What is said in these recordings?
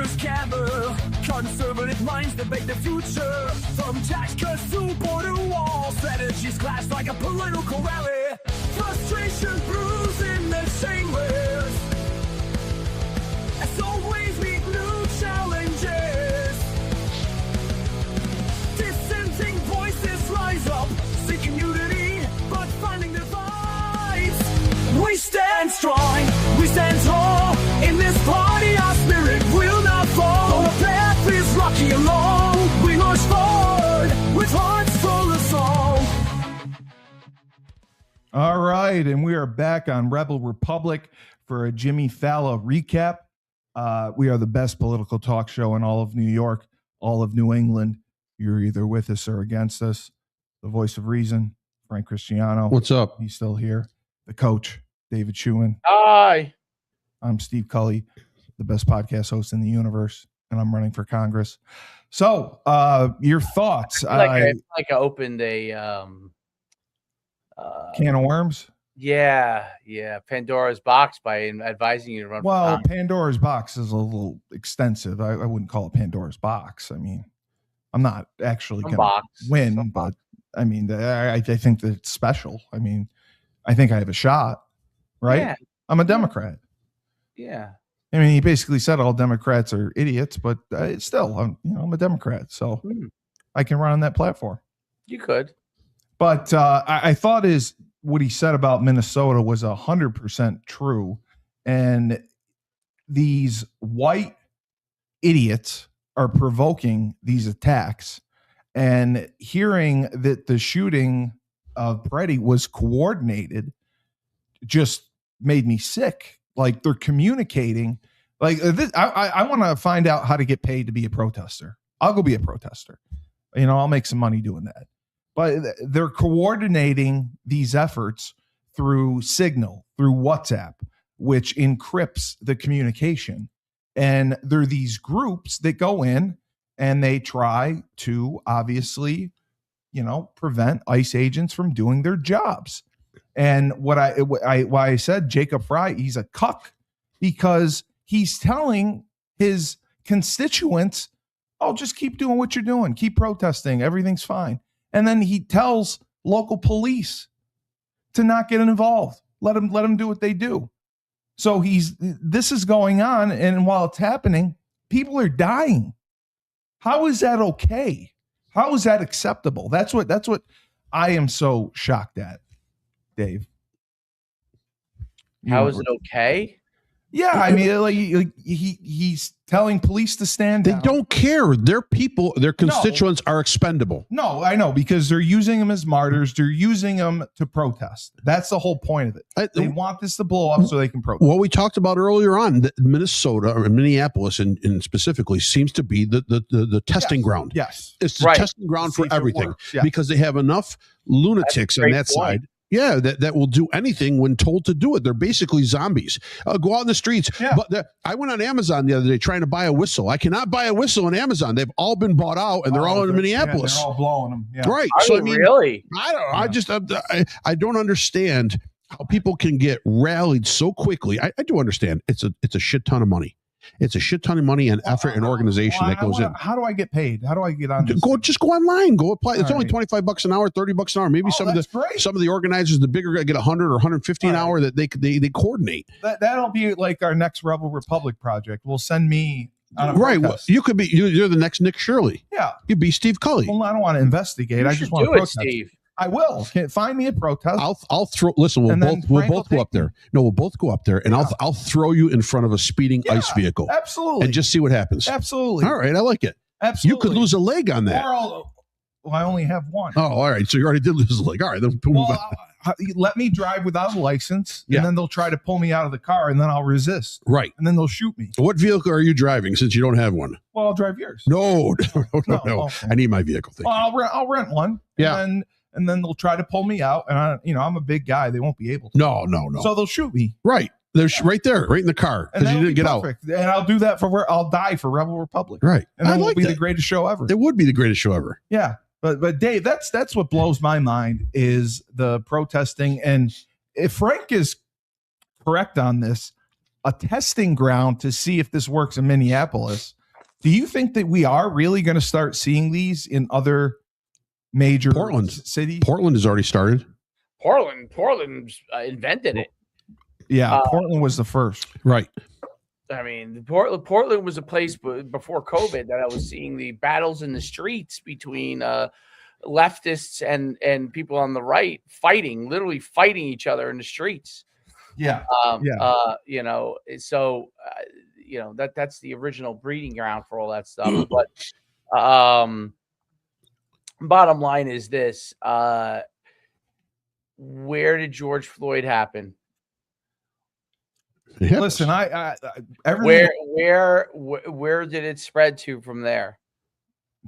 scandal. Conservative minds debate the future. From tax cuts to border walls, strategies clash like a political rally. Frustration brews in the chambers. As always, meet new challenges. Dissenting voices rise up, seeking unity, but finding divides. We stand strong, we stand tall. In this party, our spirit will not fall. The path is rocky and long. We march forward with hearts full of song. All right, and we are back on Rebel Republic for a Jimmy Faila recap. We are the best political talk show in all of New York, all of New England. You're either with us or against us. The voice of reason, Frank Cristiano. What's up? He's still here. The coach, David Schuin. Hi. I'm Steve Cully, the best podcast host in the universe, and I'm running for Congress. So, your thoughts? I opened a can of worms? Yeah, Pandora's box by advising you to run. Well, for Congress. Pandora's box is a little extensive. I wouldn't call it Pandora's box. I mean, I'm not actually going to win, but I mean, I think that it's special. I mean, I think I have a shot, right? Yeah. I'm a Democrat. Yeah. I mean, he basically said all Democrats are idiots, but still, I'm a Democrat, so I can run on that platform. You could. But I thought what he said about Minnesota was 100% true. And these white idiots are provoking these attacks. And hearing that the shooting of Preddy was coordinated just made me sick. Like, they're communicating. Like, this, I want to find out how to get paid to be a protester. I'll go be a protester. I'll make some money doing that. But they're coordinating these efforts through Signal, through WhatsApp, which encrypts the communication. And there are these groups that go in and they try to obviously, prevent ICE agents from doing their jobs. And why I said Jacob Fry, he's a cuck, because he's telling his constituents, oh, just keep doing what you're doing. Keep protesting. Everything's fine. And then he tells local police to not get involved. Let them do what they do. So this is going on. And while it's happening, people are dying. How is that okay? How is that acceptable? That's what I am so shocked at, Dave. How is it okay? Yeah, I mean, he's telling police to stand down. They don't care. Their people, their constituents are expendable. No, I know, because they're using them as martyrs. They're using them to protest. That's the whole point of it. They want this to blow up so they can protest. What we talked about earlier on, that Minnesota or Minneapolis, and specifically, seems to be the testing ground. Yes, it's the testing ground for everything, because they have enough lunatics on that side. Yeah, that will do anything when told to do it. They're basically zombies. Go out in the streets. Yeah. But I went on Amazon the other day trying to buy a whistle. I cannot buy a whistle on Amazon. They've all been bought out, and they're all in Minneapolis. They're all blowing them. Yeah. Right. Are you really? I don't know. I don't understand how people can get rallied so quickly. I do understand. It's a shit ton of money. It's a shit ton of money and effort and organization that goes in. How do I get paid? How do I get on this? Just go online. Go apply. It's only $25 an hour, $30 an hour. Maybe some of the organizers, the bigger guy, get 100 or 150 an hour that they coordinate. That'll be like our next Rebel Republic project. We'll send me on a right. Well, you could be. You're the next Nick Shirley. Yeah. You'd be Steve Cully. Well, I don't want to investigate. I just want to protest. Steve. I will. Find me a protest. I'll throw. Listen, we'll both go up there. No, we'll both go up there, and I'll throw you in front of a speeding ICE vehicle. Absolutely. And just see what happens. Absolutely. All right, I like it. Absolutely. You could lose a leg on that. Well, I only have one. Oh, all right. So you already did lose a leg. All right. Then let me drive without a license, and then they'll try to pull me out of the car, and then I'll resist. Right. And then they'll shoot me. What vehicle are you driving since you don't have one? Well, I'll drive yours. No. Okay. I need my vehicle. I'll rent one. Yeah. And then they'll try to pull me out, and I'm a big guy. They won't be able to. No. So they'll shoot me. Right. They're right there, right in the car, because you didn't get out. And I'll do that I'll die for Rebel Republic. Right. And that will be the greatest show ever. It would be the greatest show ever. Yeah. But Dave, that's what blows my mind is the protesting. And if Frank is correct on this, a testing ground to see if this works in Minneapolis Do you think that we are really going to start seeing these in other major cities? Portland has already started. Portland invented it. Yeah, Portland was the first. Right. I mean, Portland was a place before COVID that I was seeing the battles in the streets between leftists and people on the right literally fighting each other in the streets. Yeah. You know, so you know, that's the original breeding ground for all that stuff. But bottom line is this: where did George Floyd happen? Listen, where did it spread to from there?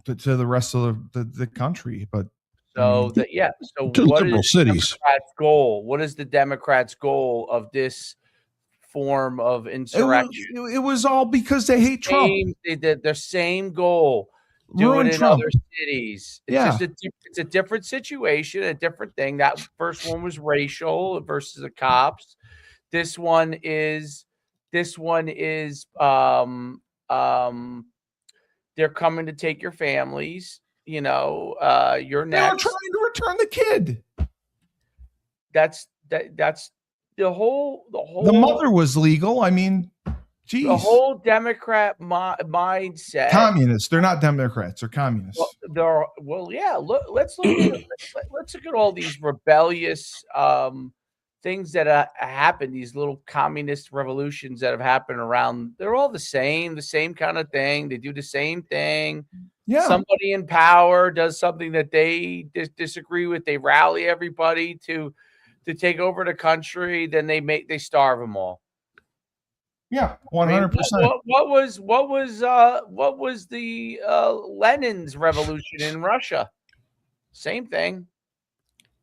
To the rest of the country, but so to what liberal is cities. Democrats' goal? What is the Democrats' goal of this form of insurrection? It was all because they hate Trump. They did their same goal. Do it in other cities. It's just it's a different situation, a different thing. That first one was racial versus the cops. This one is they're coming to take your families. You know, you're next. They were trying to return the kid. That's the whole. The mother was legal. I mean, geez. The whole Democrat mindset. Communists. They're not Democrats. They're communists. Yeah. Let's look at all these rebellious things that happen. These little communist revolutions that have happened around. They're all the same kind of thing. They do the same thing. Yeah. Somebody in power does something that they disagree with. They rally everybody to take over the country. Then they starve them all. Yeah, 100%. What was the Lenin's revolution in Russia? Same thing.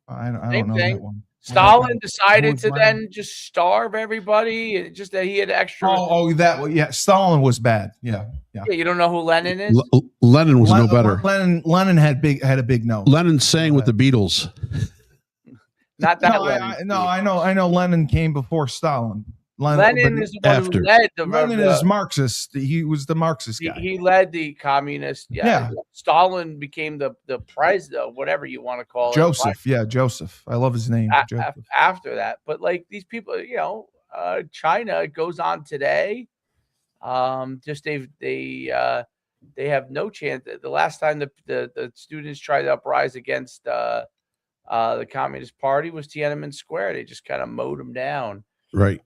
I don't know that one. Stalin decided to then just starve everybody. Just that he had extra. Stalin was bad. Yeah. You don't know who Lenin is? Lenin was no better. Lenin had a big nose. Lenin sang with the Beatles. Not that Lenin. I know Lenin came before Stalin. Lenin is the one who led the. Lenin is Marxist. He was the Marxist guy. He led the communist. Yeah. Stalin became the president, whatever you want to call Joseph. it. Joseph. I love his name. After that, but like these people, China goes on today. They have no chance. The last time the students tried to uprise against the Communist Party was Tiananmen Square. They just kind of mowed them down. Right.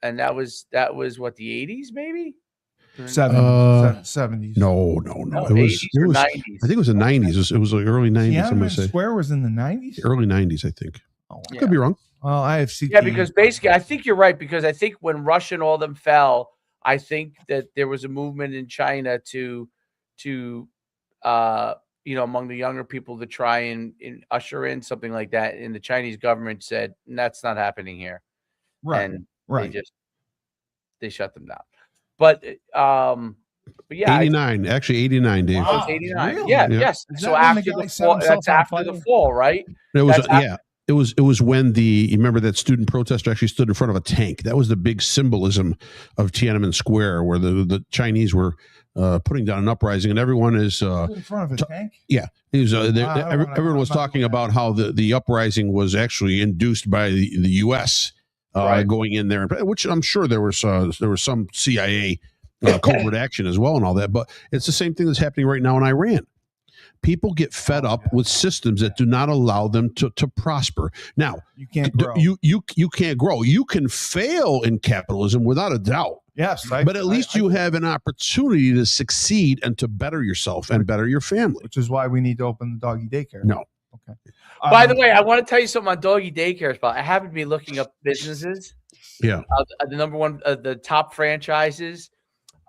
And that was what, the 80s maybe? 70s. No. It was 90s. I think it was the 90s. It was like early 90s. Tiananmen Square was in the 90s? Early 90s, I think. I could be wrong. Well, I have seen. Yeah, because basically, I think you're right. Because I think when Russia and all them fell, I think that there was a movement in China to among the younger people to try and usher in something like that. And the Chinese government said, that's not happening here. Right. And right. They shut them down. But yeah, 89, actually 89, Dave. Wow, 89. Really? Yeah, yes. So after the fall, that's after the fall, right? It was when you remember that student protester actually stood in front of a tank. That was the big symbolism of Tiananmen Square, where the Chinese were putting down an uprising, and everyone is in front of a tank. Yeah, everyone was talking about how the uprising was actually induced by the U.S. Going in there, which I'm sure there was some CIA covert action as well and all that. But it's the same thing that's happening right now in Iran. People get fed up with systems that do not allow them to prosper. Now, you can't grow. You can't grow. You can fail in capitalism without a doubt. Yes, but at least you have an opportunity to succeed and to better yourself and better your family. Which is why we need to open the doggy daycare. No. Okay. By the way, I want to tell you something on doggy daycare spot. I happen to be looking up businesses. Yeah. The number one, the top franchises.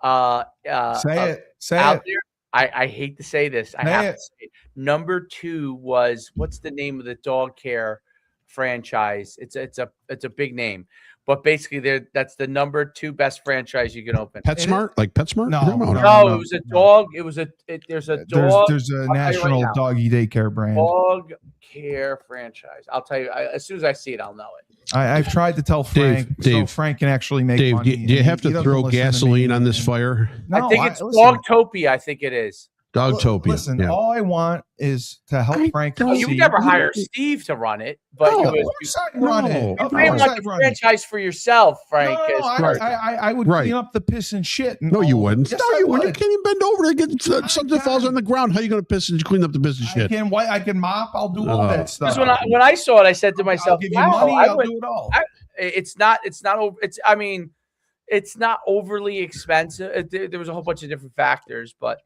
Say it. There. I hate to say this. I have to say it. Number 2 was, what's the name of the dog care franchise? It's a big name, but basically that's the number 2 best franchise you can open. PetSmart, like PetSmart? No, it was a dog. There's a dog. There's a national doggy daycare brand. Dog care franchise. I'll tell you as soon as I see it, I'll know it. I've tried to tell Frank, so Frank can actually make money. Do you have to throw gasoline on this fire? No, I think it's Dogtopia. I think it is. Dogtopia. Listen, all I want is to help Frank. You would never hire Steve to run it, but you run it. You pretty much franchise for yourself, Frank. I would clean up the piss and shit. No, you wouldn't. Yes, no, you wouldn't. You can't even bend over to get something falls on the ground. How are you going to piss and clean up the piss and shit? I can mop. I'll do all that stuff. When I saw it, I said to myself, I'll give you money. I'll do it all. It's not overly expensive. There was a whole bunch of different factors, but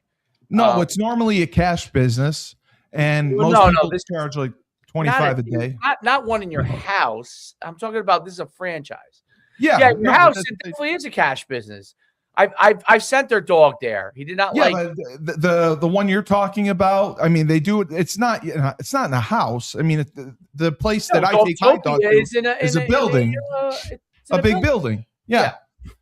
no, it's normally a cash business, and most people charge like $25 a day. Not one in your house. I'm talking about this is a franchise. Yeah, your house it definitely is a cash business. I've sent their dog there. He did not like the one you're talking about. I mean, they do it. It's not in a house. I mean, the place that I take my dog to is a building, a big building. Yeah,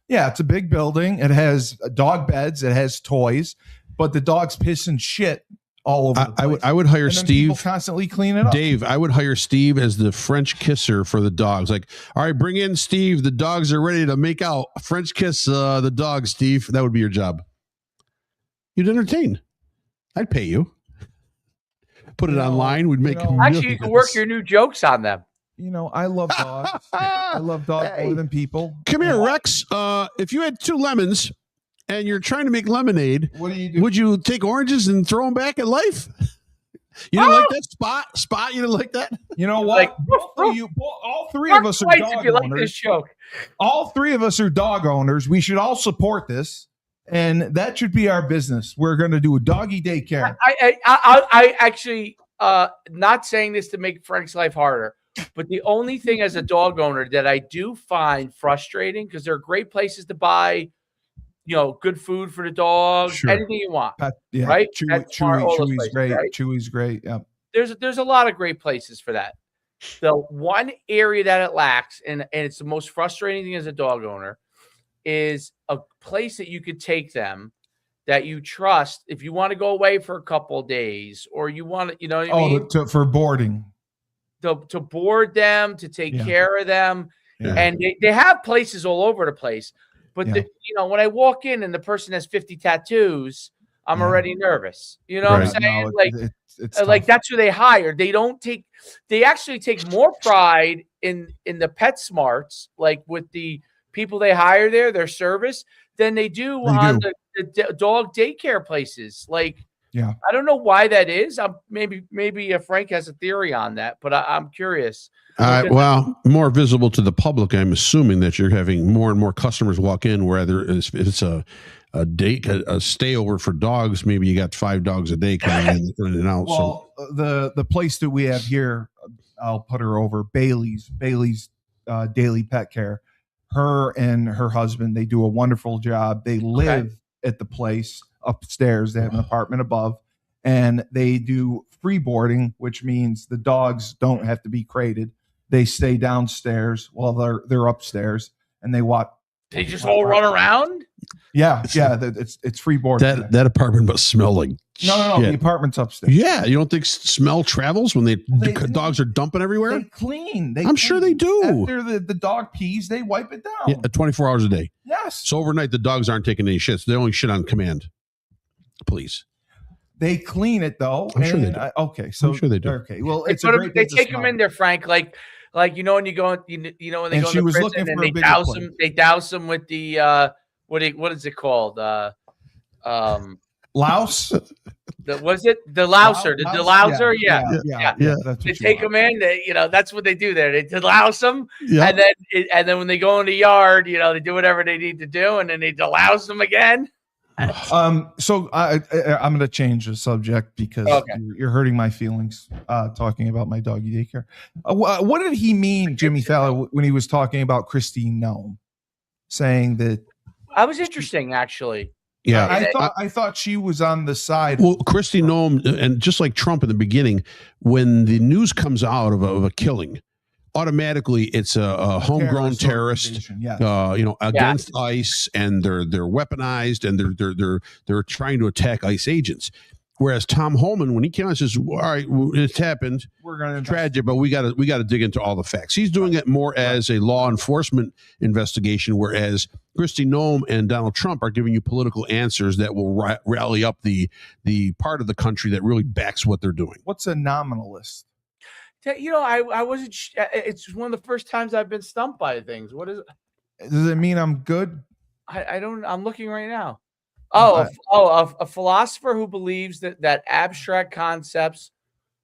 it's a big building. It has dog beds. It has toys. But the dog's pissing shit all over the place. I would hire Steve. Constantly clean it up. Dave, I would hire Steve as the French kisser for the dogs. Like, all right, bring in Steve. The dogs are ready to make out. French kiss the dog, Steve. That would be your job. You'd entertain. I'd pay you. Put it online. We'd make. Actually, you can work your new jokes on them. I love dogs. I love dogs more than people. Come here, Rex. If you had 2 lemons and you're trying to make lemonade, what do you do? Would you take oranges and throw them back at life? You didn't like that spot? You didn't like that? You know what? All 3 of us are dog owners. Like this joke. All 3 of us are dog owners. We should all support this, and that should be our business. We're going to do a doggy daycare. I actually not saying this to make Frank's life harder, but the only thing as a dog owner that I do find frustrating, because there are great places to buy good food for the dog, anything you want, right? Chewy's great. Right? Chewy's great. Yeah. There's a lot of great places for that. The one area that it lacks, and it's the most frustrating thing as a dog owner, is a place that you could take them that you trust if you want to go away for a couple of days, or you want to, for boarding, to board them, to take care of them, and they have places all over the place. But when I walk in and the person has 50 tattoos, I'm already nervous. You know what I'm saying? No, it's that's who they hire. They actually take more pride in the PetSmarts, like with the people they hire there, their service, than they do on the dog daycare places. Like, I don't know why that is. Maybe Frank has a theory on that, but I'm curious. Well, more visible to the public, I'm assuming that you're having more and more customers walk in, whether it's a stay over for dogs. Maybe you got 5 dogs a day coming in and out. Well, the place that we have here, I'll put her over, Bailey's Daily Pet Care. Her and her husband, they do a wonderful job. They live at the place upstairs. They have an apartment above, and they do free boarding, which means the dogs don't have to be crated. They stay downstairs while they're upstairs, and they watch. They just all run around. Yeah. It's free boarding. That apartment must smell like no. The apartment's upstairs. Yeah, you don't think smell travels when the dogs are dumping everywhere? They clean. I'm sure they do. After the dog pees, they wipe it down. Yeah, 24 hours a day. Yes. So overnight, the dogs aren't taking any shits. They only shit on command. Please. They clean it though. I'm sure they do. Okay, so I'm sure they do. Okay, well, they take them in there, Frank. Like when you go, when they go into prison and they douse them with the what is it called? Louse. Was it the louser? The delouser? Yeah. They take them in. That's what they do there. They delouse them, and then when they go in the yard, they do whatever they need to do, and then they delouse them again. So I'm going to change the subject because you're hurting my feelings talking about my doggy daycare. What did he mean, Jimmy Fallon, when he was talking about Christine Nome, saying that? That was interesting, actually. Yeah, I thought she was on the side. Well, Christy Nome, and just like Trump in the beginning, when the news comes out of a killing, automatically it's a homegrown terrorist, yes. Against ICE, and they're weaponized, and they're trying to attack ICE agents. Whereas Tom Holman, when he came out, says, "All right, it's happened. We're going to tragic, but we got to dig into all the facts." He's doing it more as a law enforcement investigation, whereas Kristi Noem and Donald Trump are giving you political answers that will rally up the part of the country that really backs what they're doing. What's a nominalist? I wasn't. It's one of the first times I've been stumped by things. What is it? Does it mean I'm good? I don't. I'm looking right now. A philosopher who believes that abstract concepts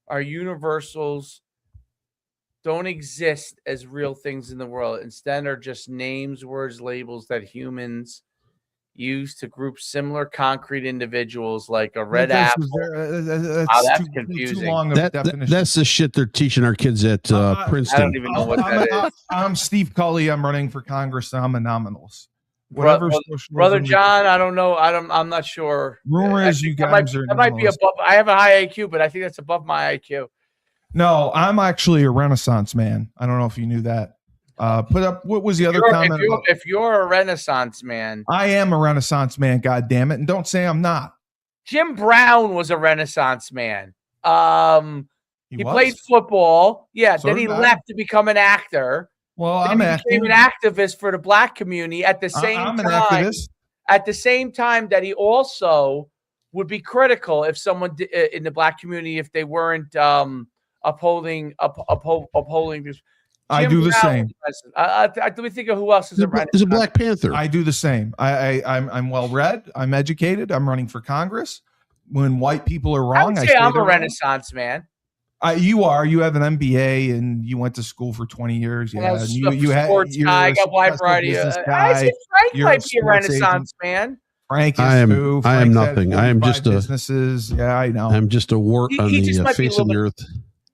are universals, don't exist as real things in the world. Instead, are just names, words, labels that humans use to group similar concrete individuals, like a red apple. That's confusing. Too long of a definition. That's the shit they're teaching our kids at Princeton. I don't even know what that is. I'm Steve Cully. I'm running for Congress. I'm a nominalist. Brother John, I don't know. I'm not sure. Rumor is you guys are. That might be above. I have a high IQ, but I think that's above my IQ. No, I'm actually a Renaissance man. I don't know if you knew that. Put up. What was the other comment? If you're a Renaissance man, I am a Renaissance man. God damn it! And don't say I'm not. Jim Brown was a Renaissance man. He played football. Yeah. Then he left to become an actor. Well, he became an activist for the black community at the same time. I'm an activist. At the same time that he also would be critical if someone in the black community, if they weren't upholding this. I do the same. Let me think of who else is a Renaissance. Is a Black Panther. I do the same. I'm well read. I'm educated. I'm running for Congress. When white people are wrong, I say I'm a Renaissance man. You are. You have an MBA and you went to school for 20 years. Yeah, you had sports guy. I got wide variety. I say Frank might be a Renaissance man. Frank is I am nothing. I am just businesses. Yeah, I know. I'm just a wart on the face of the earth.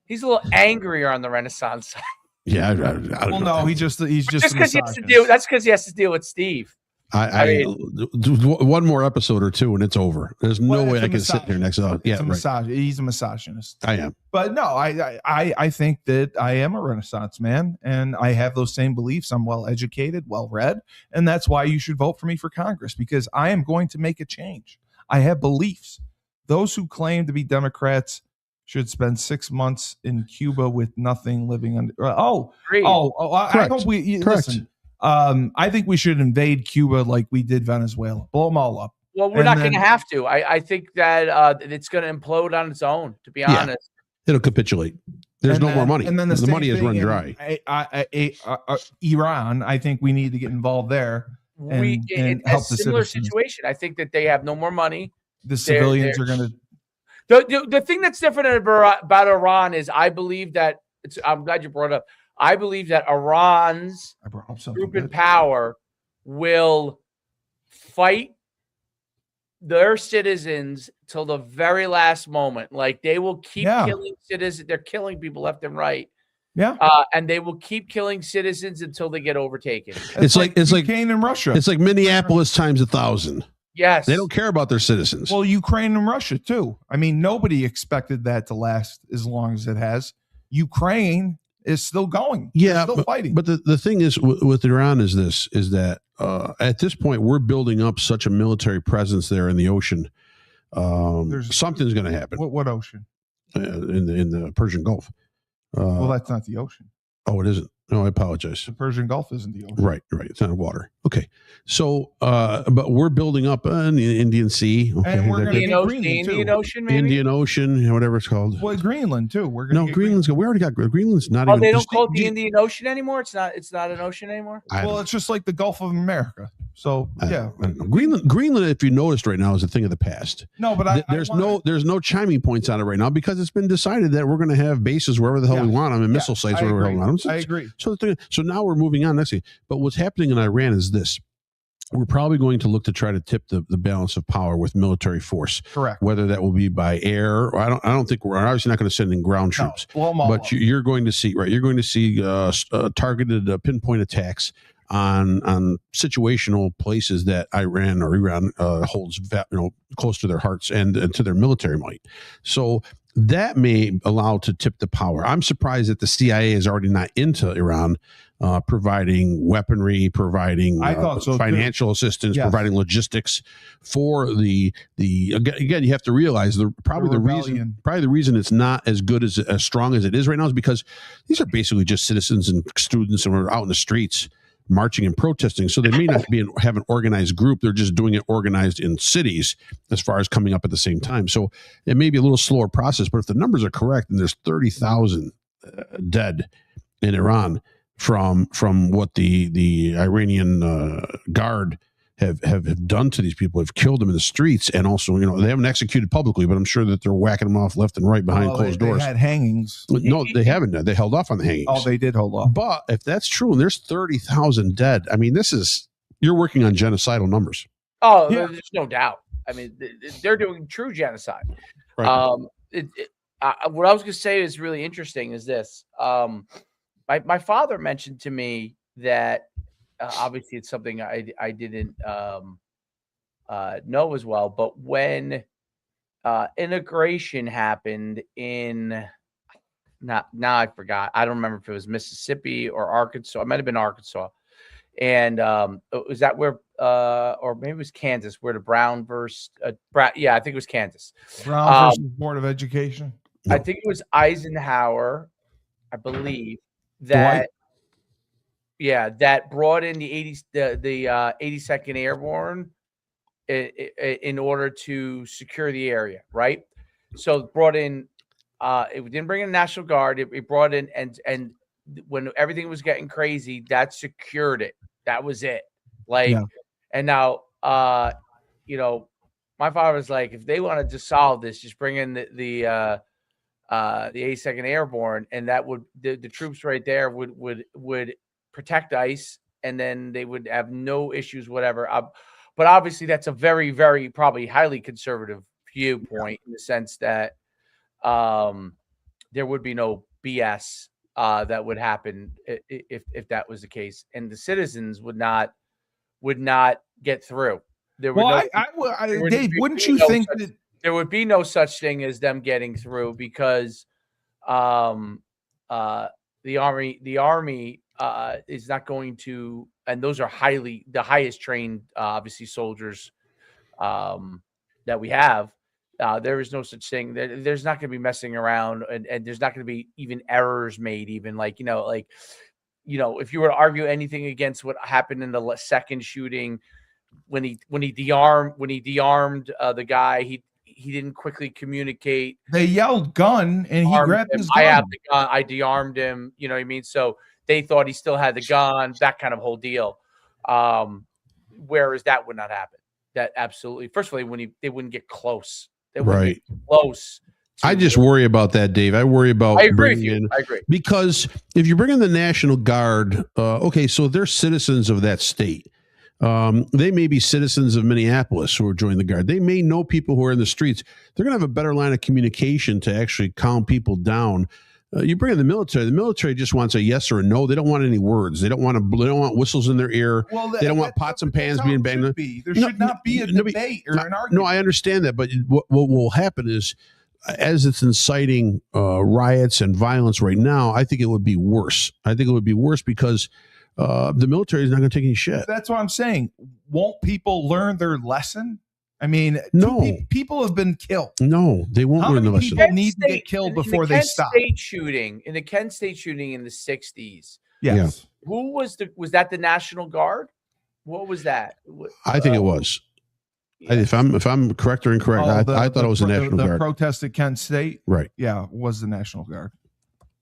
He's a little angrier on the Renaissance side. Yeah, I don't know. No, he's just because he has to deal. That's because he has to deal with Steve. I one more episode or two and it's over. There's no way I can sit here next to He's a misogynist. I am. But no, I think that I am a Renaissance man and I have those same beliefs. I'm well educated, well read, and that's why you should vote for me for Congress, because I am going to make a change. I have beliefs. Those who claim to be Democrats should spend 6 months in Cuba with nothing, living under. I hope we listen. I think we should invade Cuba like we did Venezuela. Blow them all up. Well, we're not going to have to. I think that it's going to implode on its own, to be honest. It'll capitulate. There's no more money. And then the money has run dry. Iran, I think we need to get involved there. And help the similar citizens. Situation. I think that they have no more money. The civilians are going to. The thing that's different about Iran is I believe that I'm glad you brought it up. I believe that Iran's group in power will fight their citizens till the very last moment. Like they will keep killing citizens. They're killing people left and right. Yeah. And they will keep killing citizens until they get overtaken. It's like Ukraine and Russia. It's like Minneapolis times 1,000. Yes. They don't care about their citizens. Well, Ukraine and Russia too. I mean, nobody expected that to last as long as it has. Ukraine is still going. Yeah, still fighting. But the thing is with Iran is that at this point we're building up such a military presence there in the ocean. Something's going to happen. What ocean? In the Persian Gulf. Well, that's not the ocean. Oh, it isn't. No, I apologize. The Persian Gulf isn't the ocean. Right. It's not water. Okay. So, but we're building up in the Indian Sea. Okay. And we're going to Indian Ocean, maybe? Indian Ocean, whatever it's called. Well, Greenland too. We're going Greenland's good. We already got Greenland's not. Oh, they don't call it the Indian Ocean anymore. It's not an ocean anymore. Well, it's just like the Gulf of America. So yeah, Greenland, if you noticed right now, is a thing of the past. No, but there's no chiming points on it right now because it's been decided that we're going to have bases wherever the hell we want them and missile sites wherever we want them. I agree. So now we're moving on next thing. But what's happening in Iran is this. We're probably going to look to try to tip the balance of power with military force. Correct. Whether that will be by air, or I don't think we're obviously not going to send in ground troops. But you're going to see targeted pinpoint attacks on situational places that Iran holds close to their hearts and to their military might. So that may allow to tip the power. I'm surprised that the CIA is already not into Iran, providing weaponry, providing I thought so financial assistance, providing logistics for the again. You have to realize probably the reason it's not as good as strong as it is right now is because these are basically just citizens and students, and we're out in the streets marching and protesting. So they may not have an organized group. They're just doing it organized in cities as far as coming up at the same time. So it may be a little slower process, but if the numbers are correct, and there's 30,000 dead in Iran from what the Iranian guard have done to these people, have killed them in the streets, and also, they haven't executed publicly, but I'm sure that they're whacking them off left and right behind closed doors. They had hangings. No, they haven't. They held off on the hangings. Oh, they did hold off. But if that's true, and there's 30,000 dead, I mean, you're working on genocidal numbers. Oh, yeah. There's no doubt. I mean, they're doing true genocide. Right. What I was going to say is really interesting is this. My father mentioned to me that obviously it's something I didn't know as well, but when integration happened in now I forgot. I don't remember if it was Mississippi or Arkansas. It might have been Arkansas. And was that where or maybe it was Kansas, where the Brown versus yeah, I think it was Kansas. Brown versus Board of Education. I think it was Eisenhower, I believe, that that brought in the 82nd Airborne in order to secure the area, right? So brought in it didn't bring in the National Guard, it brought in and when everything was getting crazy, that secured it. That was it. And now my father was like, if they wanted to solve this, just bring in the 82nd Airborne, and that would the troops right there would protect ICE, and then they would have no issues, whatever. But obviously, that's a very, very probably highly conservative viewpoint in the sense that there would be no BS that would happen if that was the case, and the citizens would not get through. Dave, wouldn't you think that there would be no such thing as them getting through because the army is not going to, and those are the highest trained obviously soldiers that we have. There is no such thing. There's not going to be messing around, and there's not going to be even errors made. Even if you were to argue anything against what happened in the second shooting, when he dearmed the guy, he didn't quickly communicate. They yelled gun, and he grabbed his gun. I have the gun. I dearmed him. You know what I mean? So they thought he still had the gun. That kind of whole deal. Whereas that would not happen. That absolutely. First of all, they wouldn't get close. They wouldn't get close. I just worry about that, Dave. I worry about bringing in. I agree. Because if you bring in the National Guard, okay, so they're citizens of that state. They may be citizens of Minneapolis who are joining the Guard. They may know people who are in the streets. They're going to have a better line of communication to actually calm people down. You bring in the military. The military just wants a yes or a no. They don't want any words. They don't want whistles in their ear. They don't want pots and pans being banged. There should not be a debate or an argument. No, I understand that, but what will happen is, as it's inciting riots and violence right now, I think it would be worse. I think it would be worse because the military is not going to take any shit. That's what I'm saying. Won't people learn their lesson? I mean, no. People have been killed. No, they won't learn the lesson. People need to get killed before they stop. In the Kent State shooting in the 60s. Yes. Who was that the National Guard? What was that? I think it was. Yeah. If I'm correct or incorrect, I thought it was the National Guard. The protest at Kent State? Right. Yeah, it was the National Guard.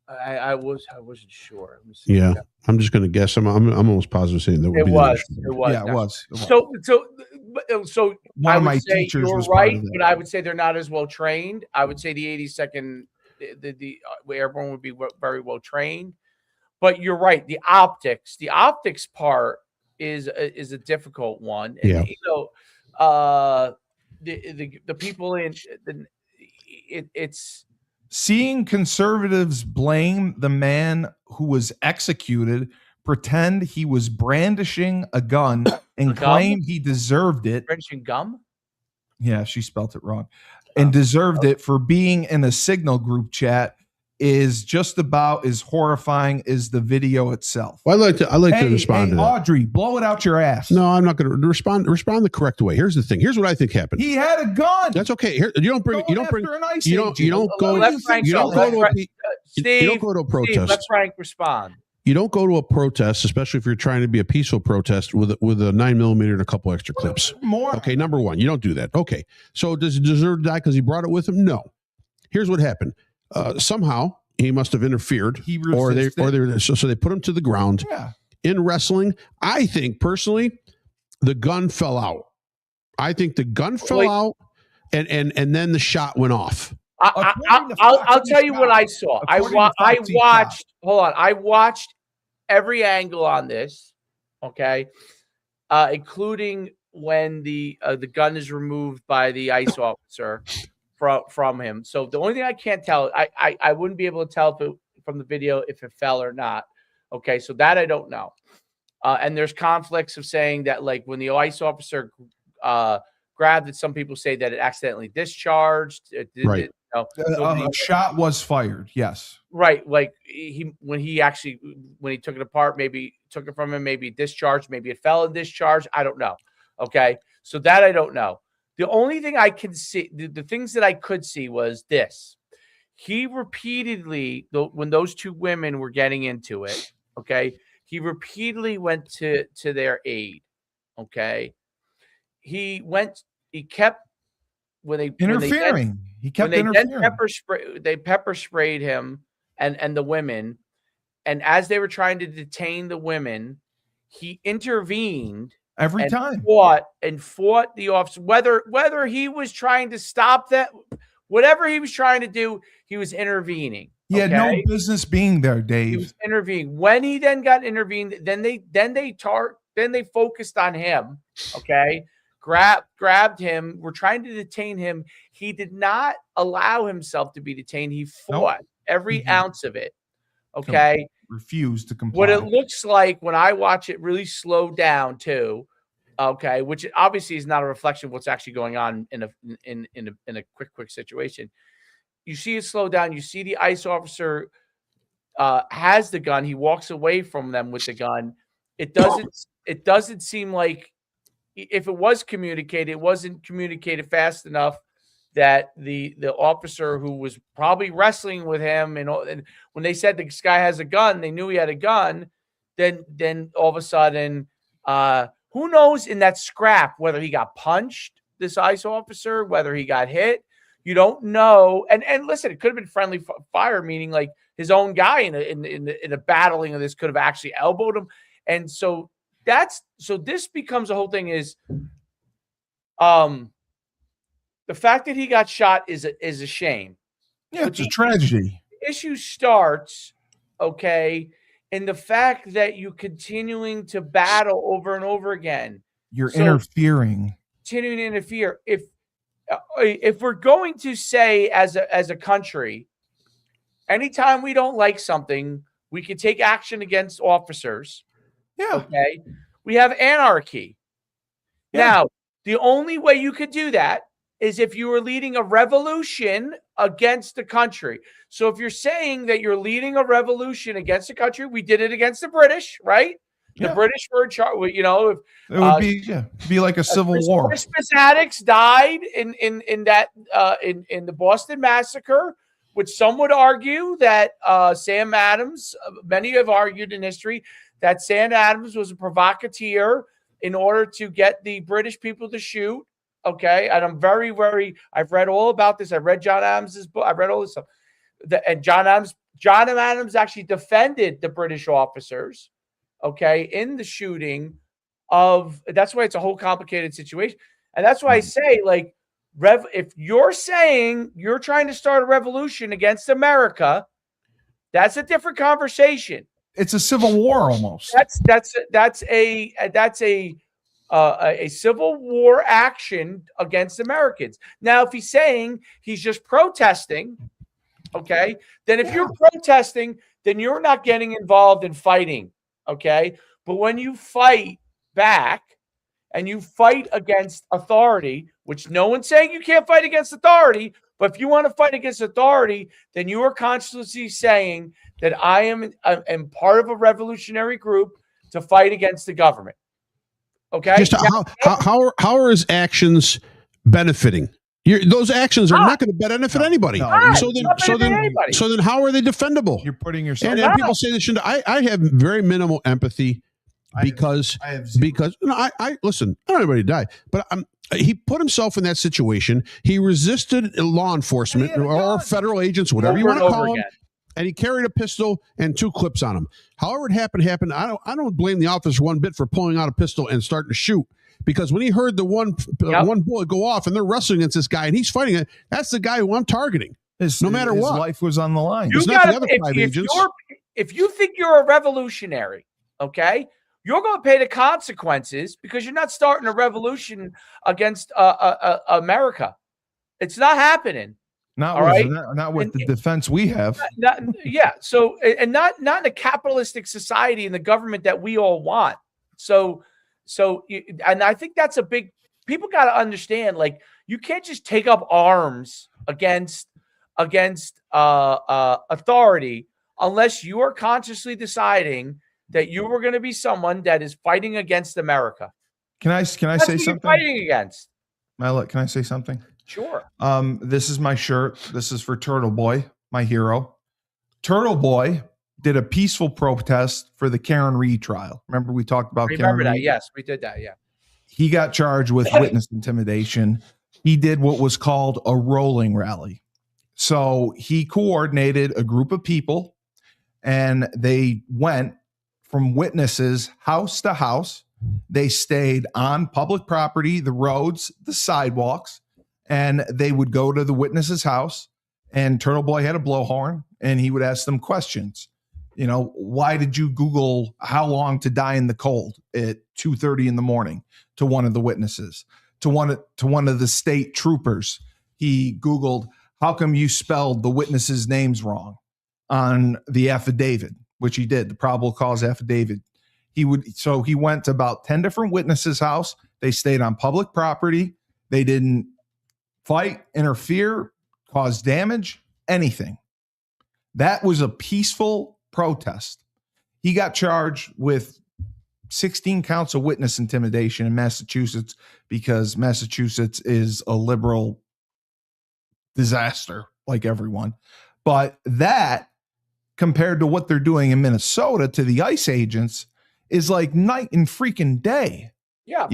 I wasn't sure. Yeah, I'm just going to guess. I'm almost positive saying that would be was. It was. Yeah, it was. So one of my teachers you're was right, but I would say they're not as well trained. I would say the 82nd, the Airborne would be very well trained. But you're right. The optics part is a difficult one. And, the people in it's. Seeing conservatives blame the man who was executed, pretend he was brandishing a gun, and claim he deserved it. Brandishing gum? Yeah, she spelt it wrong. and deserved it for being in a Signal group chat is just about as horrifying as the video itself. Well, I like to respond to that. Audrey, blow it out your ass. No, I'm not going to respond the correct way. Here's the thing. Here's what I think happened. He had a gun. That's okay. Here, you don't go to a protest. Steve, let Frank respond. You don't go to a protest, especially if you're trying to be a peaceful protest with a 9mm and a couple extra clips. More. Okay, number one, you don't do that. Okay, so does he deserve to die because he brought it with him? No. Here's what happened. Somehow he must have interfered, so they put him to the ground. Yeah. In wrestling, I think personally, the gun fell out. I think the gun fell out, and then the shot went off. I'll tell you what I saw. I watched. Hold on. I watched every angle on this. Okay, including when the gun is removed by the ICE officer from him. So the only thing I can't tell, I wouldn't be able to tell from the video if it fell or not. Okay, so that I don't know. And there's conflicts of saying that, like, when the ICE officer grabbed it, some people say that it accidentally discharged. A shot was fired. Yes. Right. Like when he took it apart, maybe took it from him, maybe discharged, maybe it fell in discharge. I don't know. Okay. So that I don't know. The only thing I can see, the things that I could see was this. He repeatedly, when those two women were getting into it, okay, he repeatedly went to their aid. Okay. He kept, when they interfering. He kept interfering. They pepper sprayed him and the women. And as they were trying to detain the women, he intervened every time. Fought the officer. Whether he was trying to stop that, whatever he was trying to do, he was intervening. He had no business being there, Dave. He was intervening. When he then got intervened, then they focused on him. Okay. Grabbed him. We're trying to detain him. He did not allow himself to be detained. He fought every ounce of it. Okay. Refused to comply. What it looks like when I watch it really slow down too. Okay. Which obviously is not a reflection of what's actually going on in a quick situation. You see it slow down. You see the ICE officer has the gun. He walks away from them with the gun. It doesn't seem like, if it was communicated, it wasn't communicated fast enough that the officer who was probably wrestling with him, and when they said this guy has a gun, they knew he had a gun. Then all of a sudden, who knows in that scrap whether he got punched, this ICE officer, whether he got hit. You don't know. And listen, it could have been friendly fire, meaning like his own guy in a battling of this could have actually elbowed him. And so this becomes a whole thing is the fact that he got shot is a shame. Yeah, it's a tragedy. The issue starts, okay, in the fact that you continuing to battle over and over again. You're interfering. Continuing to interfere. If we're going to say as a country, anytime we don't like something, we can take action against officers. Yeah. Okay. We have anarchy. Yeah. Now, the only way you could do that is if you were leading a revolution against the country. So if you're saying that you're leading a revolution against the country, we did it against the British, right? The British were in charge. You know, it would be like a civil war. Christmas addicts died in the Boston Massacre, which some would argue that Sam Adams. Many have argued in history that Sam Adams was a provocateur in order to get the British people to shoot. Okay, and I'm very, very. I've read all about this. I've read John Adams's book. I've read all this stuff. And John Adams actually defended the British officers. Okay, in the shooting of, that's why it's a whole complicated situation. And that's why I say, like, if you're saying you're trying to start a revolution against America, that's a different conversation. It's a civil war almost. That's a civil war action against Americans. Now, if he's saying he's just protesting, okay, then if you're protesting, then you're not getting involved in fighting. Okay. But when you fight back and you fight against authority, which no one's saying you can't fight against authority, but if you want to fight against authority, then you are consciously saying that I am part of a revolutionary group to fight against the government. Okay. Just how are his actions benefiting? Those actions are not going to benefit anybody. So then how are they defendable? You're putting yourself. And people say this. I have very minimal empathy because listen. I don't know anybody died, but he put himself in that situation. He resisted law enforcement or federal agents, whatever you want to call them. And he carried a pistol and 2 clips on him. However it happened. I don't blame the officer one bit for pulling out a pistol and starting to shoot. Because when he heard the one bullet go off and they're wrestling against this guy and he's fighting it, that's the guy who I'm targeting. No matter what. His life was on the line. If you think you're a revolutionary, okay, you're going to pay the consequences because you're not starting a revolution against America. It's not happening. Not with the defense we have. So, and not in a capitalistic society and the government that we all want. So, and I think that's a big. People got to understand. Like, you can't just take up arms against authority unless you are consciously deciding that you were going to be someone that is fighting against America. Can I say something? Fighting against. Can I say something? Sure. This is my shirt. This is for Turtle Boy, my hero. Turtle Boy did a peaceful protest for the Karen Reed trial. Remember we talked about Karen Reed? Yes, we did that. Yeah. He got charged with witness intimidation. He did what was called a rolling rally. So he coordinated a group of people and they went from witnesses house to house. They stayed on public property, the roads, the sidewalks, and they would go to the witness's house, and Turtle Boy had a blowhorn and he would ask them questions. Why did you Google how long to die in the cold at 2:30 in the morning to one of the witnesses? To one of the state troopers, he Googled, how come you spelled the witnesses' names wrong on the affidavit, which he did, the probable cause affidavit. He went to about 10 different witnesses' house. They stayed on public property. They didn't fight, interfere, cause damage, anything. That was a peaceful protest. He got charged with 16 counts of witness intimidation in Massachusetts because Massachusetts is a liberal disaster like everyone. But that, compared to what they're doing in Minnesota to the ICE agents, is like night and freaking day. Yeah,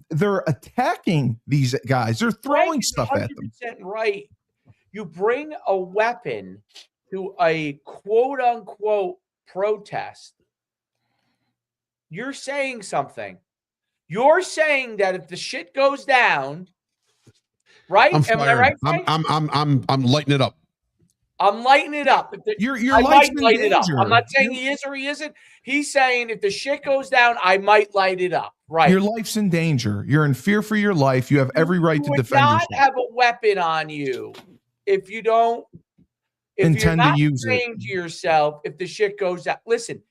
they're attacking these guys. They're throwing stuff at them. Right. You bring a weapon to a quote unquote protest. You're saying something. You're saying that if the shit goes down, right? Am I right? I'm lighting it up. I'm lighting it up. I might light it up. I'm not saying he is or he isn't. He's saying if the shit goes down, I might light it up. Right. Your life's in danger. You're in fear for your life. You have every right to defend yourself. You would not have a weapon on you if you don't intend to use it. To yourself if the shit goes down. Listen,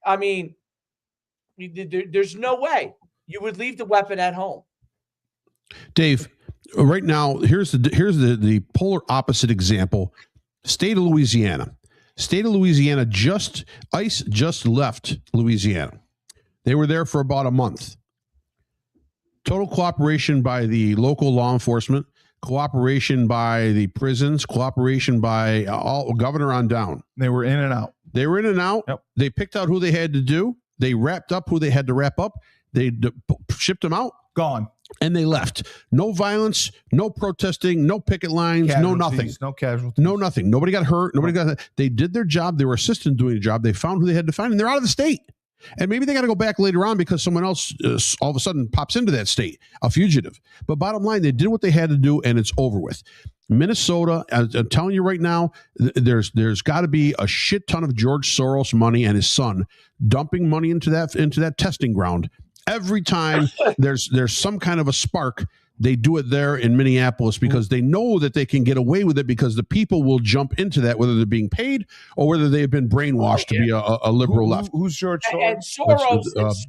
I mean, there's no way you would leave the weapon at home. Dave, right now, here's the polar opposite example. State of Louisiana. ICE just left Louisiana. They were there for about a month. Total cooperation by the local law enforcement, cooperation by the prisons, cooperation by all governor on down. They were in and out. Yep. They picked out who they had to do. They wrapped up who they had to wrap up. They shipped them out. Gone. And they left. No violence, no protesting, no picket lines, no nothing. No casualties. No nothing. Nobody got hurt. They did their job. They were assistant doing the job. They found who they had to find, and they're out of the state. And maybe they got to go back later on because someone else all of a sudden pops into that state, a fugitive. But bottom line, they did what they had to do, and it's over with. Minnesota, I'm telling you right now, there's got to be a shit ton of George Soros money and his son dumping money into that testing ground. Every time there's some kind of a spark, they do it there in Minneapolis because they know that they can get away with it because the people will jump into that, whether they're being paid or whether they've been brainwashed to be a liberal left. Who's George Soros? And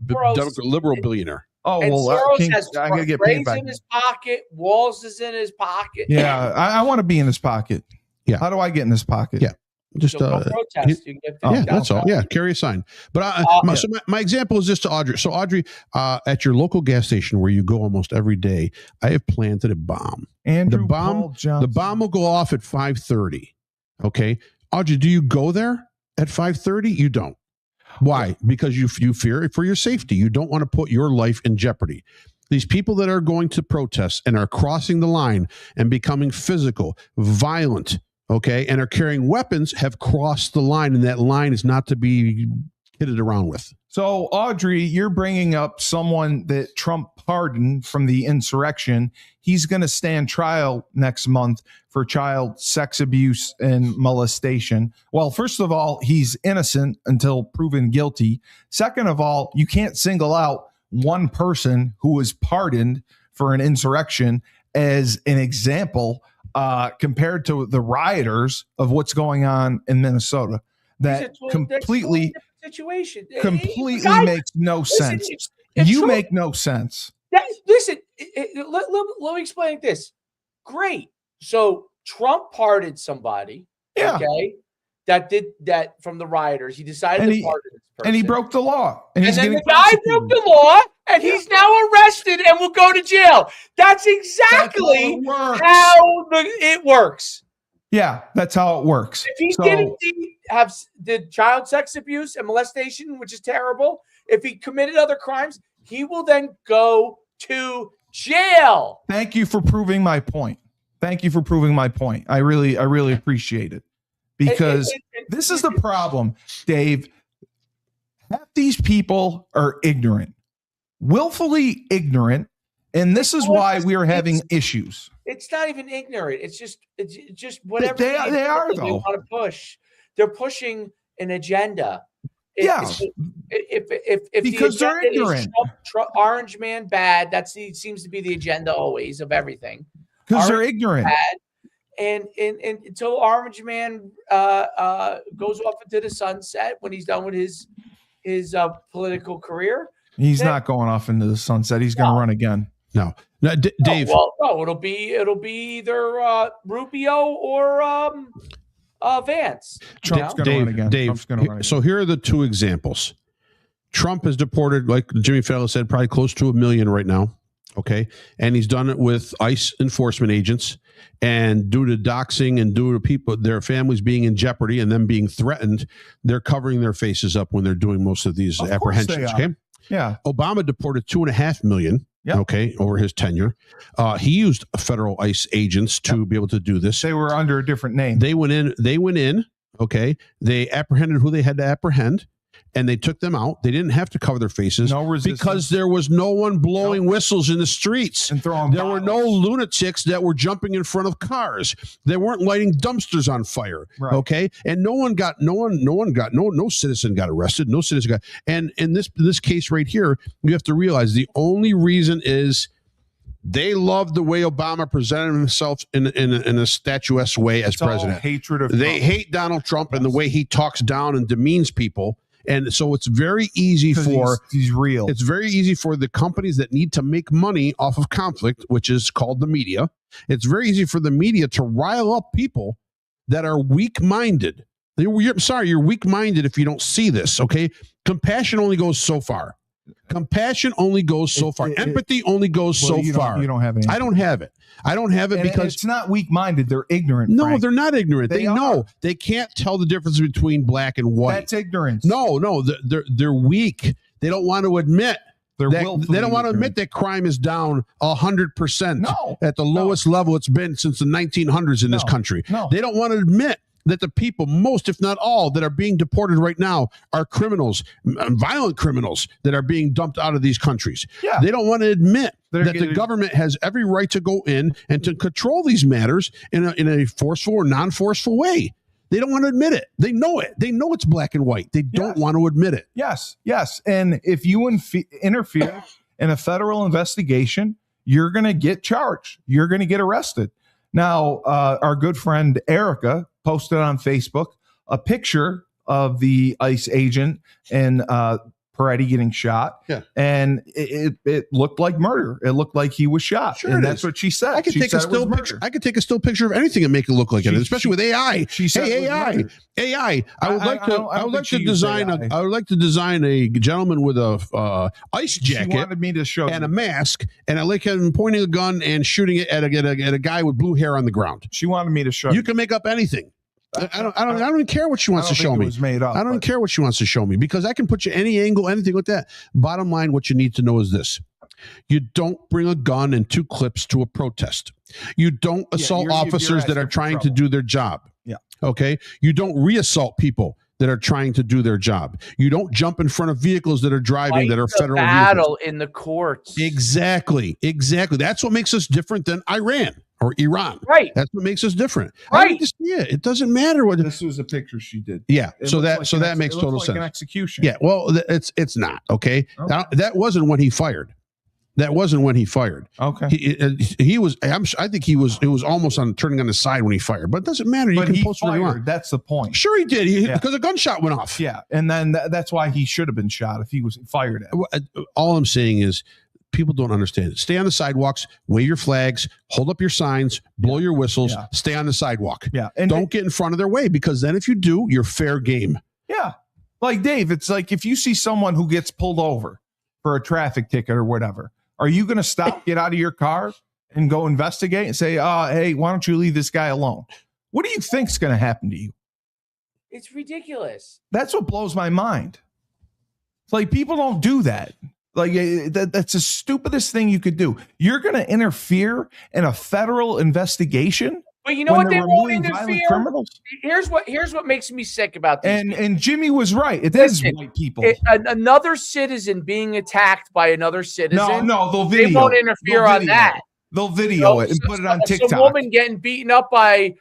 Soros, liberal billionaire. Oh, and well, Soros has I gotta get paid back. in his pocket. Walls is in his pocket. Yeah, I want to be in his pocket. Yeah. How do I get in his pocket? Yeah. Just go protest. You can get yeah, that's all. Yeah, carry a sign. But so my example is just to Audrey. So Audrey, at your local gas station where you go almost every day, I have planted a bomb. Andrew the bomb will go off at 5:30. Okay, Audrey, do you go there at 5:30? You don't. Why? Because you fear for your safety. You don't want to put your life in jeopardy. These people that are going to protest and are crossing the line and becoming physical, violent, okay, and are carrying weapons have crossed the line, and that line is not to be kidded around with. So, Audrey, you're bringing up someone that Trump pardoned from the insurrection. He's going to stand trial next month for child sex abuse and molestation. Well, first of all, he's innocent until proven guilty. Second of all, you can't single out one person who was pardoned for an insurrection as an example compared to the rioters of what's going on in Minnesota. That completely makes no sense. You make no sense. Listen, let me explain this. Great. So Trump pardoned somebody, okay, that did that from the rioters. He decided to pardon this person. And he broke the law. And then the guy broke the law, and he's now arrested and will go to jail. That's exactly how it works. Yeah, that's how it works. If he did child sex abuse and molestation, which is terrible, if he committed other crimes, he will then go to jail. Thank you for proving my point. I really appreciate it. Because this is the problem, Dave. Half these people are ignorant, willfully ignorant, and this is why we are having issues. It's not even ignorant. It's just whatever they are though. They want to push. They're pushing an agenda. Yes. If because they're ignorant. Orange man bad. Seems to be the agenda always of everything. Because they're ignorant. Bad. And until Orange Man goes off into the sunset when he's done with his political career, he's not going off into the sunset. He's going to run again. No, Dave. It'll be either Rubio or Vance. Trump's going to run again. Dave, Trump's going to run again. So here are the two examples. Trump has deported, like Jimmy Faila said, probably close to 1 million right now. Okay, and he's done it with ICE enforcement agents, and due to doxing and due to people, their families being in jeopardy and them being threatened, they're covering their faces up when they're doing most of these apprehensions. Okay, yeah. Obama deported 2.5 million. Yep. Okay, over his tenure, he used federal ICE agents to be able to do this. They were under a different name. They went in. Okay, they apprehended who they had to apprehend, and they took them out. They didn't have to cover their faces because there was no one blowing whistles in the streets. And throwing there were no lunatics that were jumping in front of cars. They weren't lighting dumpsters on fire. Right. Okay, and no citizen got arrested. No citizen got. And in this case right here, you have to realize the only reason is they loved the way Obama presented himself in a statuesque way as president. Hatred of they hate Donald Trump and the way he talks down and demeans people. And so it's very easy he's real. It's very easy for the companies that need to make money off of conflict, which is called the media. It's very easy for the media to rile up people that are weak-minded. You're weak-minded if you don't see this, okay? Compassion only goes so far. Empathy only goes so far. You don't have any. I don't have it. Because it's not weak-minded. They're ignorant. No, Frank. They're not ignorant. They know. They can't tell the difference between black and white. That's ignorance. No, they're weak. They don't want to admit. They don't want to admit that crime is down 100% at the lowest level it's been since the 1900s in this country. No. They don't want to admit that the people, most if not all, that are being deported right now are criminals, violent criminals that are being dumped out of these countries. Yeah. They don't want to admit that the government has every right to go in and to control these matters in a forceful or non-forceful way. They don't want to admit it. They know it. They know it's black and white. They don't want to admit it. Yes. And if you interfere in a federal investigation, you're going to get charged. You're going to get arrested. Now, our good friend Erica posted on Facebook a picture of the ICE agent and Peretti getting shot. Yeah. And it looked like murder. It looked like he was shot. Sure, and that's what she said. I could take a still picture. I could take a still picture of anything and make it look like it, especially with AI. She said, hey, AI. I would like to design a gentleman with a ice jacket. She wanted me to show and a mask, and I like him pointing a gun and shooting it at a guy with blue hair on the ground. She wanted me to show you. Can make up anything. I don't even care what she wants to show me. I don't care what she wants to show me because I can put you any angle, anything like that. Bottom line, what you need to know is this: you don't bring a gun and 2 clips to a protest. You don't assault officers that are trying to do their job. Yeah. Okay. You don't reassault people that are trying to do their job. You don't jump in front of vehicles that are driving that are federal battle vehicles. In the courts. Exactly. That's what makes us different than Iran or Iran. Right. That's what makes us different. Right. I need to see it. It doesn't matter what this was a picture she did. Yeah. So that makes total sense. An execution. Yeah. Well, it's not okay. Now, that wasn't when he fired. Okay. He was. I think he was. It was almost on turning on the side when he fired. But it doesn't matter. You can post what you want. That's the point. Sure, he did. Because a gunshot went off. Yeah, and then that's why he should have been shot if he was fired at. All I'm saying is, people don't understand it. Stay on the sidewalks, wave your flags, hold up your signs, blow your whistles, stay on the sidewalk. Yeah. And don't get in front of their way because then if you do, you're fair game. Yeah. Like Dave, it's like if you see someone who gets pulled over for a traffic ticket or whatever, are you going to stop, get out of your car and go investigate and say, hey, why don't you leave this guy alone? What do you think's going to happen to you? It's ridiculous. That's what blows my mind. It's like people don't do that. Like that's the stupidest thing you could do. You're going to interfere in a federal investigation. But you know what? They won't interfere. Here's what makes me sick about this. And Jimmy was right. It is white people. Another citizen being attacked by another citizen. No, they'll video. They won't interfere on that. They'll video it and put it on TikTok. Some woman getting beaten up by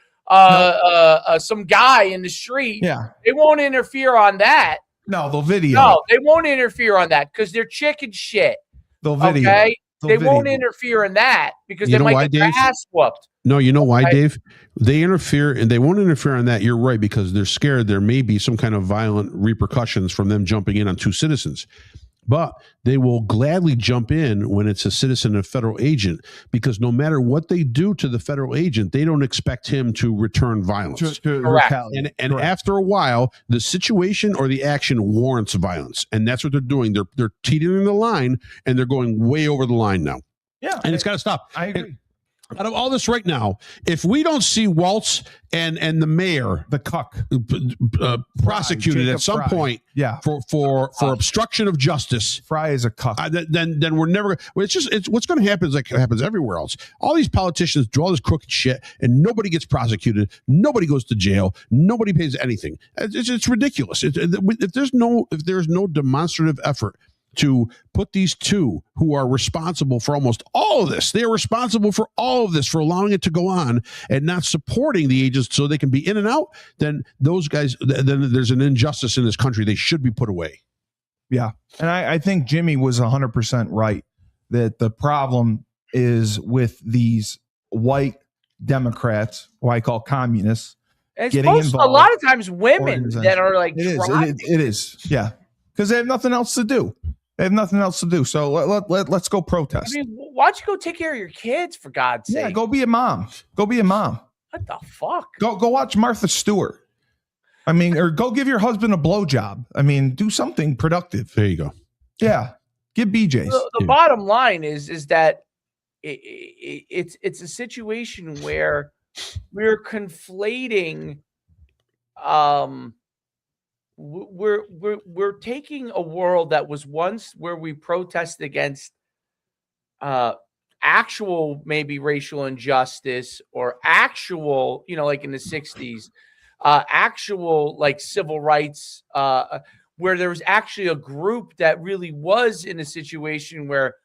some guy in the street. Yeah, they won't interfere on that. No, they'll video. No, they won't interfere on that because they're chicken shit. They'll video. Okay, they won't interfere in that because they might get their ass whooped. No, you know why, Dave? They interfere and they won't interfere on that. You're right, because they're scared there may be some kind of violent repercussions from them jumping in on 2 citizens. But they will gladly jump in when it's a citizen and a federal agent, because no matter what they do to the federal agent, they don't expect him to return violence. Correct. And after a while, the situation or the action warrants violence. And that's what they're doing. They're teetering the line and they're going way over the line now. Yeah. And it's got to stop. I agree. Out of all this right now, if we don't see Waltz and the mayor, the cuck, prosecuted at some point, for obstruction of justice, Fry is a cuck. Then we're never. It's what's going to happen is like it happens everywhere else. All these politicians do all this crooked shit, and nobody gets prosecuted. Nobody goes to jail. Nobody pays anything. It's ridiculous. If there's no demonstrative effort to put these 2 who are responsible for almost all of this. They are responsible for all of this, for allowing it to go on and not supporting the agents so they can be in and out. Then those guys, then there's an injustice in this country. They should be put away. Yeah. And I think Jimmy was 100% right that the problem is with these white Democrats, who I call communists, getting involved. A lot of times women that are like, it is. Yeah. Because they have nothing else to do. So let's go protest. I mean, why don't you go take care of your kids, for God's sake? Yeah, go be a mom. What the fuck? Go watch Martha Stewart. I mean, or go give your husband a blowjob. I mean, do something productive. There you go. Yeah, give BJ's. The bottom line is that it's a situation where we're conflating. We're taking a world that was once where we protested against actual maybe racial injustice or actual, like in the 60s, actual like civil rights, where there was actually a group that really was in a situation where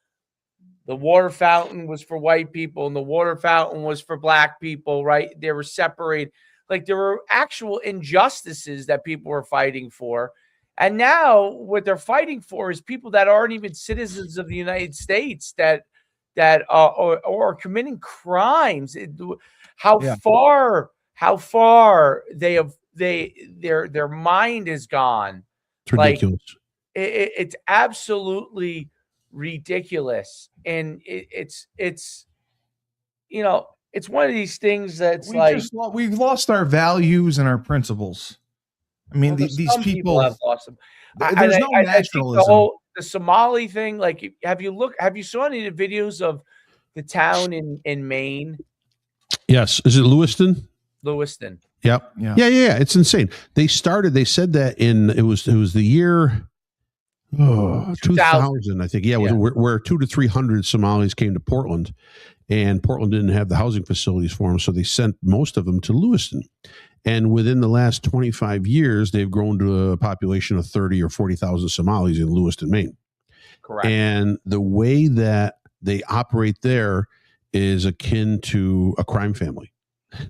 the water fountain was for white people and the water fountain was for black people, right? They were separated. Like there were actual injustices that people were fighting for. And now what they're fighting for is people that aren't even citizens of the United States that are committing crimes. How far their mind is gone. It's ridiculous. It's absolutely ridiculous, and it's you know, it's one of these things that's we've lost our values and our principles. I mean, well, these people have lost them. There's no naturalism. The Somali thing, like, have you saw any of the videos of the town in Maine? Yes. Is it Lewiston? Lewiston. Yep. Yeah. It's insane. They said that it was the year 2000, I think. Yeah. Where 200 to 300 Somalis came to Portland, and Portland didn't have the housing facilities for them. So they sent most of them to Lewiston. And within the last 25 years, they've grown to a population of 30 or 40,000 Somalis in Lewiston, Maine. Correct. And the way that they operate there is akin to a crime family.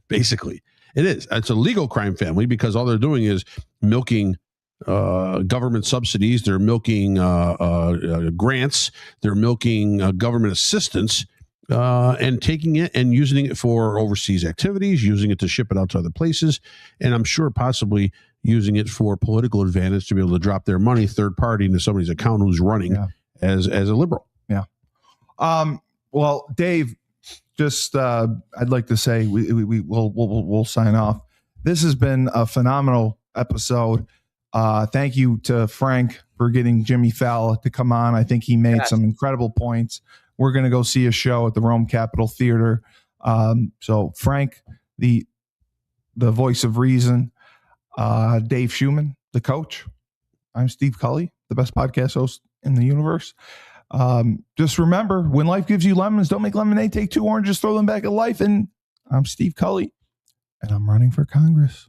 Basically, it is. It's a legal crime family because all they're doing is milking government subsidies. They're milking grants. They're milking government assistance. And taking it and using it for overseas activities, using it to ship it out to other places, and I'm sure possibly using it for political advantage to be able to drop their money third party into somebody's account who's running as a liberal. Yeah. Well, Dave, just I'd like to say we'll sign off. This has been a phenomenal episode. Thank you to Frank for getting Jimmy Faila to come on. I think he made some incredible points. We're going to go see a show at the Rome Capitol Theater. So Frank, the voice of reason, Dave Schumann, the coach. I'm Steve Cully, the best podcast host in the universe. Just remember, when life gives you lemons, don't make lemonade. Take 2 oranges, throw them back at life. And I'm Steve Cully, and I'm running for Congress.